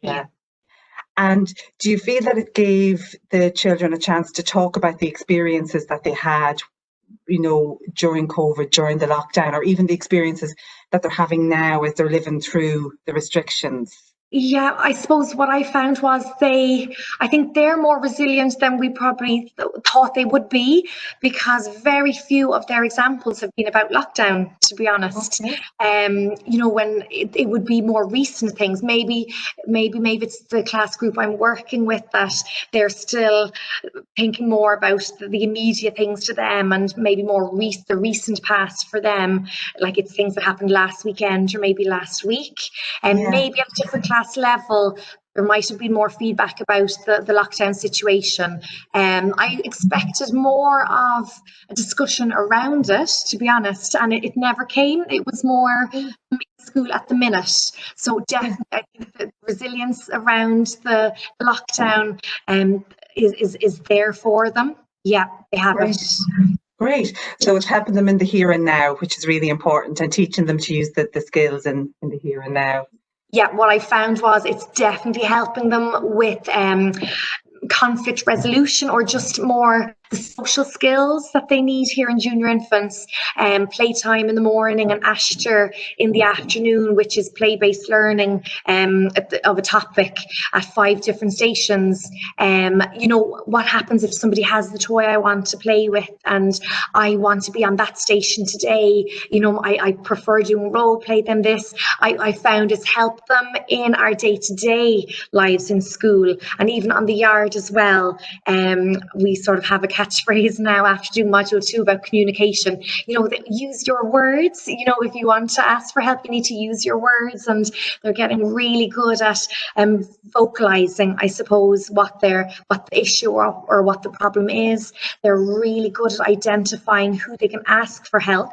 Yeah. And do you feel that it gave the children a chance to talk about the experiences that they had, during COVID, during the lockdown, or even the experiences that they're having now as they're living through the restrictions? Yeah, I suppose what I found was I think they're more resilient than we probably thought they would be, because very few of their examples have been about lockdown, to be honest. Okay. When it would be more recent things, maybe it's the class group I'm working with that they're still thinking more about the immediate things to them, and maybe more the recent past for them, like it's things that happened last weekend or maybe last week. And maybe at a different class level, there might have been more feedback about the lockdown situation. I expected more of a discussion around it, to be honest, and it never came. It was more school at the minute. So definitely, I think the resilience around the lockdown is there for them. Yeah, they have it. Great. So it's helping them in the here and now, which is really important, and teaching them to use the skills in the here and now. Yeah, what I found was it's definitely helping them with conflict resolution, or just more the social skills that they need here in junior infants. Playtime in the morning and Ashter in the afternoon, which is play-based learning of a topic at 5 different stations. What happens if somebody has the toy I want to play with and I want to be on that station today? I prefer doing role play than this. I found it's helped them in our day-to-day lives in school, and even on the yard as well. We sort of have a catchphrase now after doing module 2 about communication. Use your words. If you want to ask for help, you need to use your words, and they're getting really good at vocalizing, I suppose, what the issue or what the problem is. They're really good at identifying who they can ask for help.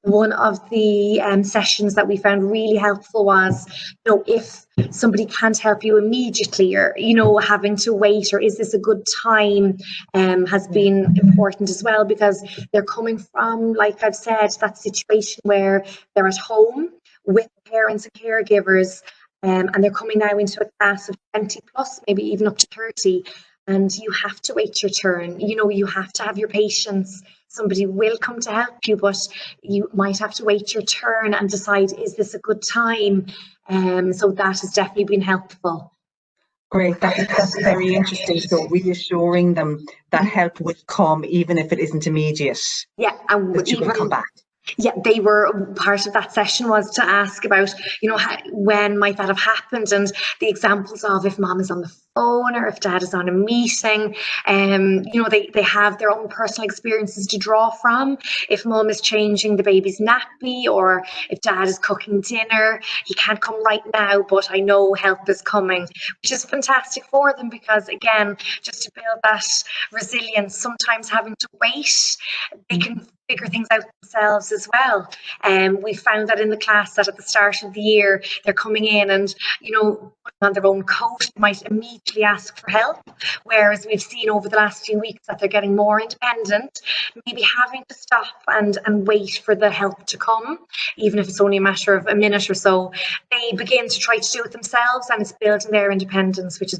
One of the sessions that we found really helpful was, if somebody can't help you immediately, or having to wait, or is this a good time, has been important as well, because they're coming from, like I've said, that situation where they're at home with parents and caregivers, and they're coming now into a class of 20 plus, maybe even up to 30, and you have to wait your turn. You have to have your patience. Somebody will come to help you, but you might have to wait your turn and decide, is this a good time? So that has definitely been helpful. Great, that's very interesting. So reassuring them that help will come, even if it isn't immediate. Yeah, and that you will come back. Yeah, they were part of that session was to ask about, when might that have happened, and the examples of if mom is on the phone or if dad is on a meeting. They have their own personal experiences to draw from. If mom is changing the baby's nappy, or if dad is cooking dinner, he can't come right now, but I know help is coming, which is fantastic for them, because again, just to build that resilience, sometimes having to wait, they can figure things out themselves as well. We found that in the class, that at the start of the year, they're coming in and, putting on their own coat, might immediately ask for help. Whereas we've seen over the last few weeks that they're getting more independent, maybe having to stop and wait for the help to come, even if it's only a matter of a minute or so. They begin to try to do it themselves, and it's building their independence, which is